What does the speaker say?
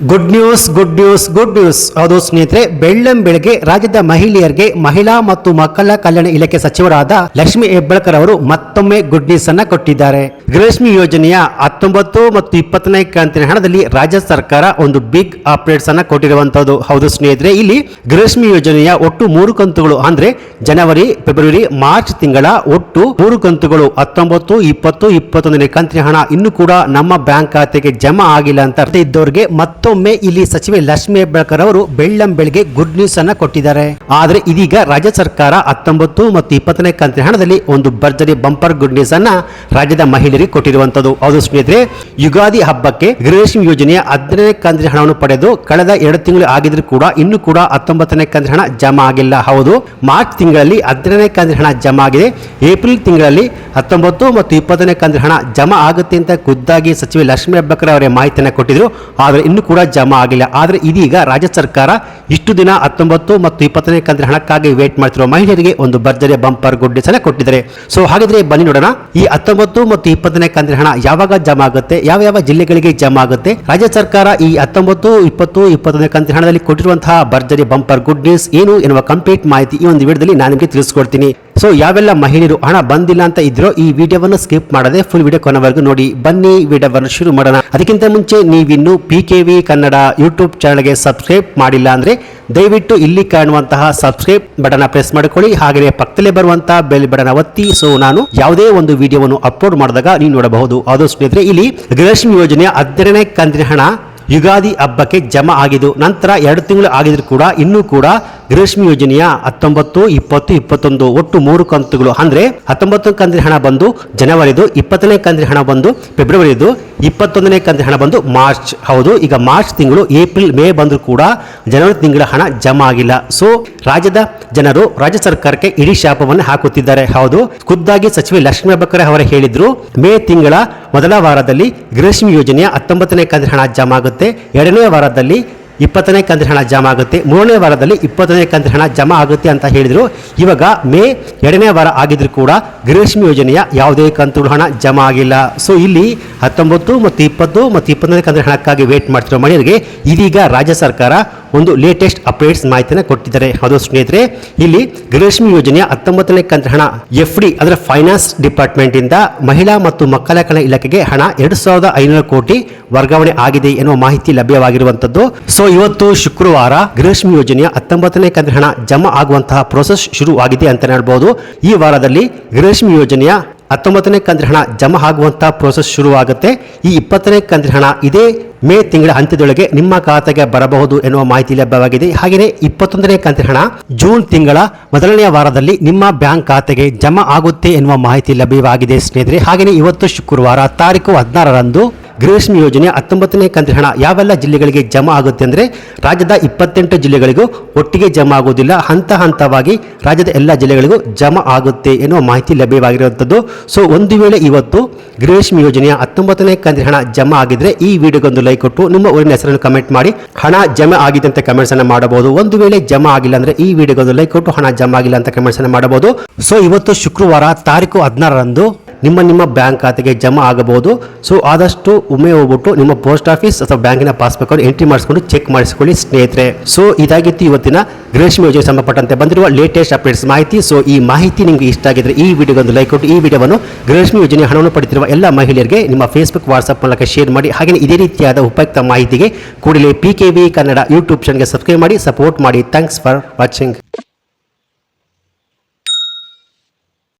Good news ಹೌದು ಸ್ನೇಹಿತರೆ, ಬೆಳ್ಳಂಬೆಳಗ್ಗೆ ರಾಜ್ಯದ ಮಹಿಳೆಯರಿಗೆ ಮಹಿಳಾ ಮತ್ತು ಮಕ್ಕಳ ಕಲ್ಯಾಣ ಇಲಾಖೆ ಸಚಿವರಾದ ಲಕ್ಷ್ಮಿ ಹೆಬ್ಬಾಳ್ಕರ್ ಅವರು ಮತ್ತೊಮ್ಮೆ ಗುಡ್ ನ್ಯೂಸ್ ಅನ್ನ ಕೊಟ್ಟಿದ್ದಾರೆ. ಗೃಹಲಕ್ಷ್ಮಿ ಯೋಜನೆಯ 19 ಮತ್ತು 20ನೇ ಕಂತಿನ ಹಣದಲ್ಲಿ ರಾಜ್ಯ ಸರ್ಕಾರ ಒಂದು ಬಿಗ್ ಅಪ್ಡೇಟ್ಸ್ ಅನ್ನ ಕೊಟ್ಟಿರುವಂತದ್ದು. ಹೌದು ಸ್ನೇಹಿತರೆ, ಇಲ್ಲಿ ಗೃಹಲಕ್ಷ್ಮಿ ಯೋಜನೆಯ ಒಟ್ಟು 3 ಕಂತುಗಳು ಅಂದ್ರೆ ಜನವರಿ, ಫೆಬ್ರವರಿ, ಮಾರ್ಚ್ ತಿಂಗಳ ಒಟ್ಟು 3 ಕಂತುಗಳು 19, 20, 21ನೇ ಕಂತಿನ ಹಣ ಇನ್ನೂ ಕೂಡ ನಮ್ಮ ಬ್ಯಾಂಕ್ ಖಾತೆಗೆ ಜಮಾ ಆಗಿಲ್ಲ ಅಂತ ಇದ್ದವರಿಗೆ ಮತ್ತೊಮ್ಮೆ ಇಲ್ಲಿ ಸಚಿವೆ ಲಕ್ಷ್ಮಿ ಹೆಬ್ಬಾಳ್ಕರ್ ಅವರು ಬೆಳ್ಳಂಬೆಳಗ್ಗೆ ಗುಡ್ ನ್ಯೂಸ್ ಅನ್ನ ಕೊಟ್ಟಿದ್ದಾರೆ. ಆದ್ರೆ ಇದೀಗ ರಾಜ್ಯ ಸರ್ಕಾರ 19 ಮತ್ತು 20ನೇ ಕಂತಿನ ಹಣದಲ್ಲಿ ಒಂದು ಭರ್ಜರಿ ಬಂಪರ್ ಗುಡ್ ನ್ಯೂಸ್ ಅನ್ನ ರಾಜ್ಯದ ಮಹಿಳೆಯರಿಗೆ ಕೊಟ್ಟಿರುವಂತದ್ದು. ಹೌದು ಸ್ನೇಹಿತರೆ, ಯುಗಾದಿ ಹಬ್ಬಕ್ಕೆ ಗೃಹಲಕ್ಷ್ಮಿ ಯೋಜನೆಯ 15ನೇ ಕಂತಿನ ಹಣವನ್ನು ಪಡೆದು ಕಳೆದ 2 ತಿಂಗಳು ಆಗಿದ್ರು ಕೂಡ ಇನ್ನೂ ಕೂಡ 19ನೇ ಕಂತಿನ ಹಣ ಜಮಾ ಆಗಿಲ್ಲ. ಹೌದು, ಮಾರ್ಚ್ ತಿಂಗಳಲ್ಲಿ 15ನೇ ಕಂತಿನ ಹಣ ಜಮಾ ಆಗಿದೆ. ಏಪ್ರಿಲ್ ತಿಂಗಳಲ್ಲಿ 19 ಮತ್ತು 20ನೇ ಕಂತಿನ ಹಣ ಜಮಾ ಆಗುತ್ತೆ ಅಂತ ಖುದ್ದಾಗಿ ಸಚಿವೆ ಲಕ್ಷ್ಮಿ ಹೆಬ್ಬಾಳ್ಕರ್ ಅವರೇ ಮಾಹಿತಿಯನ್ನು ಕೊಟ್ಟಿದ್ರು. ಆದರೆ ಇನ್ನೂ ಕೂಡ ಜಮಾ ಆಗಿಲ್ಲ. ಆದರೆ ಇದೀಗ ರಾಜ್ಯ ಸರ್ಕಾರ ಇಷ್ಟು ದಿನ 19 ಮತ್ತು 20ನೇ ಕಂತಿನ ಹಣಕ್ಕಾಗಿ ವೇಟ್ ಮಾಡ್ತಿರುವ ಮಹಿಳೆಯರಿಗೆ ಒಂದು ಭರ್ಜರಿ ಬಂಪರ್ ಗುಡ್ ನ್ಯೂಸ್ ಅನ್ನು ಕೊಟ್ಟಿದ್ದಾರೆ. ಸೊ ಹಾಗಿದ್ರೆ ಬನ್ನಿ ನೋಡೋಣ, ಈ 19 ಮತ್ತು 20ನೇ ಕಂತಿನ ಹಣ ಯಾವಾಗ ಜಮಾ ಆಗುತ್ತೆ, ಯಾವ ಯಾವ ಜಿಲ್ಲೆಗಳಿಗೆ ಜಮಾ ಆಗುತ್ತೆ, ರಾಜ್ಯ ಸರ್ಕಾರ ಈ 19, 20, 21ನೇ ಕಂತಿನ ಹಣದಲ್ಲಿ ಕೊಟ್ಟಿರುವಂತಹ ಭರ್ಜರಿ ಬಂಪರ್ ಗುಡ್ ನ್ಯೂಸ್ ಏನು ಎನ್ನುವ ಕಂಪ್ಲೀಟ್ ಮಾಹಿತಿ ಈ ಒಂದು ವಿಡಿಯೋದಲ್ಲಿ ನಾನು ನಿಮಗೆ ತಿಳಿಸ್ಕೊಡ್ತೀನಿ. ಸೊ ಯಾವೆಲ್ಲ ಮಹಿಳೆಯರು ಹಣ ಬಂದಿಲ್ಲ ಅಂತ ಇದ್ರೋ ಈ ವಿಡಿಯೋವನ್ನು ಸ್ಕಿಪ್ ಮಾಡದೆ ಫುಲ್ ವಿಡಿಯೋ ಕೊನೆವರೆಗೂ ನೋಡಿ. ಬನ್ನಿ ವಿಡಿಯೋವನ್ನು ಶುರು ಮಾಡೋಣ. ಅದಕ್ಕಿಂತ ಮುಂಚೆ ನೀವಿನ್ನು PKV ಕನ್ನಡ ಯೂಟ್ಯೂಬ್ ಚಾನಲ್ಗೆ ಸಬ್ಸ್ಕ್ರೈಬ್ ಮಾಡಿಲ್ಲ ಅಂದ್ರೆ ದಯವಿಟ್ಟು ಇಲ್ಲಿ ಕಾಣುವಂತಹ ಸಬ್ಸ್ಕ್ರೈಬ್ ಬಟನ್ ಪ್ರೆಸ್ ಮಾಡಿಕೊಳ್ಳಿ. ಹಾಗೆಯೇ ಪಕ್ಕದಲ್ಲೇ ಬರುವಂತಹ ಬೆಲ್ ಬಟನ್ ಒತ್ತಿ. ಸೊ ನಾನು ಯಾವುದೇ ಒಂದು ವಿಡಿಯೋವನ್ನು ಅಪ್ಲೋಡ್ ಮಾಡಿದಾಗ ನೀವು ನೋಡಬಹುದು. ಅದು ಸ್ನೇಹಿತರೆ, ಇಲ್ಲಿ ಗೃಹಲಕ್ಷ್ಮಿ ಯೋಜನೆಯ 15ನೇ ಕಂತಿನ ಹಣ ಯುಗಾದಿ ಹಬ್ಬಕ್ಕೆ ಜಮಾ ಆಗಿದ್ದು ನಂತರ 2 ತಿಂಗಳು ಆಗಿದ್ರು ಕೂಡ ಇನ್ನೂ ಕೂಡ ಗೃಹಲಕ್ಷ್ಮಿ ಯೋಜನೆಯ 19, 20, 21 ಒಟ್ಟು 3 ಕಂತುಗಳು ಅಂದ್ರೆ 19 ಕಂತಿನ ಹಣ ಬಂದು ಜನವರಿದು, 20ನೇ ಕಂತಿನ ಹಣ ಬಂದು ಫೆಬ್ರವರಿದು, 21ನೇ ಕಂತಿನ ಹಣ ಬಂದು ಮಾರ್ಚ್. ಹೌದು, ಈಗ ಮಾರ್ಚ್ ತಿಂಗಳು, ಏಪ್ರಿಲ್, ಮೇ ಬಂದರೂ ಕೂಡ ಜನವರಿ ತಿಂಗಳ ಹಣ ಜಮಾ ಆಗಿಲ್ಲ. ಸೊ ರಾಜ್ಯದ ಜನರು ರಾಜ್ಯ ಸರ್ಕಾರಕ್ಕೆ ಇಡೀ ಶಾಪವನ್ನು ಹಾಕುತ್ತಿದ್ದಾರೆ. ಹೌದು, ಖುದ್ದಾಗಿ ಸಚಿವೆ ಲಕ್ಷ್ಮಿ ಹೆಬ್ಬಾಳ್ಕರ್ ಅವರು ಹೇಳಿದ್ರು, ಮೇ ತಿಂಗಳ ಮೊದಲ ವಾರದಲ್ಲಿ ಗೃಹಲಕ್ಷ್ಮಿ ಯೋಜನೆಯ 19ನೇ ಕಂತಿನ ಹಣ ಜಮಾ ಆಗುತ್ತೆ, 2ನೇ ವಾರದಲ್ಲಿ 20ನೇ ಕಂತಿನ ಹಣ ಜಮಾ ಆಗುತ್ತೆ, 3ನೇ ವಾರದಲ್ಲಿ 20ನೇ ಕಂತಿನ ಹಣ ಜಮಾ ಆಗುತ್ತೆ ಅಂತ ಹೇಳಿದ್ರು. ಇವಾಗ ಮೇ 2ನೇ ವಾರ ಆಗಿದ್ರು ಕೂಡ ಗೃಹಲಕ್ಷ್ಮಿ ಯೋಜನೆಯ ಯಾವುದೇ ಕಂತುಗಳು ಹಣ ಜಮಾ ಆಗಿಲ್ಲ. ಸೊ ಇಲ್ಲಿ 19 ಮತ್ತು 20 ಮತ್ತು 21ನೇ ಕಂತಿನ ಹಣಕ್ಕಾಗಿ ವೇಟ್ ಮಾಡ್ತಿರೋ ಮಹಿಳೆಯರಿಗೆ ಇದೀಗ ರಾಜ್ಯ ಸರ್ಕಾರ ಒಂದು ಲೇಟೆಸ್ಟ್ ಅಪ್ಡೇಟ್ಸ್ ಮಾಹಿತಿಯನ್ನು ಕೊಟ್ಟಿದ್ದಾರೆ. ಹೌದು ಸ್ನೇಹಿತರೆ, ಇಲ್ಲಿ ಗೃಹಲಕ್ಷ್ಮಿ ಯೋಜನೆಯ 19ನೇ ಕಂತಿನ ಹಣ FD ಅಂದ್ರೆ ಫೈನಾನ್ಸ್ ಡಿಪಾರ್ಟ್ಮೆಂಟ್ ಇಂದ ಮಹಿಳಾ ಮತ್ತು ಮಕ್ಕಳ ಕಲ್ಯಾಣ ಇಲಾಖೆಗೆ ಹಣ 2500 ಕೋಟಿ ವರ್ಗಾವಣೆ ಆಗಿದೆ ಎನ್ನುವ ಮಾಹಿತಿ ಲಭ್ಯವಾಗಿರುವಂತದ್ದು. ಸೊ ಇವತ್ತು ಶುಕ್ರವಾರ ಗೃಹಲಕ್ಷ್ಮಿ ಯೋಜನೆಯ 19ನೇ ಕಂತಿನ ಹಣ ಜಮಾ ಆಗುವಂತಹ ಪ್ರೋಸೆಸ್ ಶುರು ಆಗಿದೆ ಅಂತ ಹೇಳ್ಬಹುದು. ಈ ವಾರದಲ್ಲಿ ಗೃಹಲಕ್ಷ್ಮಿ ಯೋಜನೆಯ 19ನೇ ಕಂತಿನ ಹಣ ಜಮಾ ಆಗುವಂತಹ ಪ್ರೋಸೆಸ್ ಶುರುವಾಗುತ್ತೆ. ಈ 20ನೇ ಕಂತಿನ ಹಣ ಇದೇ ಮೇ ತಿಂಗಳ ಅಂತ್ಯದೊಳಗೆ ನಿಮ್ಮ ಖಾತೆಗೆ ಬರಬಹುದು ಎನ್ನುವ ಮಾಹಿತಿ ಲಭ್ಯವಾಗಿದೆ. ಹಾಗೆಯೇ 21ನೇ ಕಂತಿನ ಹಣ ಜೂನ್ ತಿಂಗಳ ಮೊದಲನೆಯ ವಾರದಲ್ಲಿ ನಿಮ್ಮ ಬ್ಯಾಂಕ್ ಖಾತೆಗೆ ಜಮಾ ಆಗುತ್ತೆ ಎನ್ನುವ ಮಾಹಿತಿ ಲಭ್ಯವಾಗಿದೆ ಸ್ನೇಹಿತರೆ. ಹಾಗೆಯೇ ಇವತ್ತು ಶುಕ್ರವಾರ ತಾರೀಕು 16ರಂದು ಗೃಹಲಕ್ಷ್ಮಿ ಯೋಜನೆಯ 19ನೇ ಕಂತಿನ ಹಣ ಯಾವೆಲ್ಲ ಜಿಲ್ಲೆಗಳಿಗೆ ಜಮಾ ಆಗುತ್ತೆ ಅಂದ್ರೆ ರಾಜ್ಯದ 28 ಜಿಲ್ಲೆಗಳಿಗೂ ಒಟ್ಟಿಗೆ ಜಮಾ ಆಗುವುದಿಲ್ಲ, ಹಂತ ಹಂತವಾಗಿ ರಾಜ್ಯದ ಎಲ್ಲ ಜಿಲ್ಲೆಗಳಿಗೂ ಜಮಾ ಆಗುತ್ತೆ ಎನ್ನುವ ಮಾಹಿತಿ ಲಭ್ಯವಾಗಿರುವಂತದ್ದು. ಸೊ ಒಂದು ವೇಳೆ ಇವತ್ತು ಗೃಹಲಕ್ಷ್ಮಿ ಯೋಜನೆಯ 19ನೇ ಕಂತಿನ ಹಣ ಜಮಾ ಆಗಿದ್ರೆ ಈ ವಿಡಿಯೋಗೊಂದು ಲೈಕ್ ಕೊಟ್ಟು ನಿಮ್ಮ ಊರಿನ ಹೆಸರನ್ನು ಕಮೆಂಟ್ ಮಾಡಿ ಹಣ ಜಮಾ ಆಗಿದೆ ಅಂತ ಕಮೆಂಟ್ಸ್ ಅನ್ನು ಮಾಡಬಹುದು. ಒಂದು ವೇಳೆ ಜಮಾ ಆಗಿಲ್ಲ ಅಂದ್ರೆ ಈ ವಿಡಿಯೋಗೊಂದು ಲೈಕ್ ಕೊಟ್ಟು ಹಣ ಜಮಾ ಆಗಿಲ್ಲ ಅಂತ ಕಮೆಂಟ್ಸ್ ಅನ್ನು ಮಾಡಬಹುದು. ಸೊ ಇವತ್ತು ಶುಕ್ರವಾರ ತಾರೀಕು 16ರಂದು ನಿಮ್ಮ ಬ್ಯಾಂಕ್ ಖಾತೆಗೆ ಜಮಾ ಆಗಬಹುದು. ಸೊ ಆದಷ್ಟು ಒಮ್ಮೆ ಹೋಗ್ಬಿಟ್ಟು ನಿಮ್ಮ ಪೋಸ್ಟ್ ಆಫೀಸ್ ಅಥವಾ ಬ್ಯಾಂಕಿನ ಪಾಸ್ಬುಕ್ ಅನ್ನು ಎಂಟ್ರಿ ಮಾಡಿಸ್ಕೊಂಡು ಚೆಕ್ ಮಾಡಿಸ್ಕೊಳ್ಳಿ ಸ್ನೇಹಿತರೆ. ಸೊ ಇದಾಗಿತ್ತು ಇವತ್ತಿನ ಗೃಹಲಕ್ಷ್ಮಿ ಯೋಜನೆ ಸಂಬಂಧಪಟ್ಟಂತೆ ಬಂದಿರುವ ಲೇಟೆಸ್ಟ್ ಅಪ್ಡೇಟ್ಸ್ ಮಾಹಿತಿ. ಸೊ ಈ ಮಾಹಿತಿ ನಿಮಗೆ ಇಷ್ಟ ಆಗಿದ್ರೆ ಈ ವಿಡಿಯೋಗೊಂದು ಲೈಕ್ ಕೊಟ್ಟು ಈ ವಿಡಿಯೋವನ್ನು ಗೃಹಲಕ್ಷ್ಮಿ ಯೋಜನೆ ಹಣವನ್ನು ಪಡೆದಿರುವ ಎಲ್ಲ ಮಹಿಳೆಯರಿಗೆ ನಿಮ್ಮ ಫೇಸ್ಬುಕ್, ವಾಟ್ಸ್ಆಪ್ ಮೂಲಕ ಶೇರ್ ಮಾಡಿ. ಹಾಗೆ ಇದೇ ರೀತಿಯಾದ ಉಪಯುಕ್ತ ಮಾಹಿತಿಗೆ ಕೂಡಲೇ PKV ಕನ್ನಡ ಯೂಟ್ಯೂಬ್ ಚಾನಲ್ಗೆ ಸಬ್ಸ್ಕ್ರೈಬ್ ಮಾಡಿ, ಸಪೋರ್ಟ್ ಮಾಡಿ. Thanks for watching.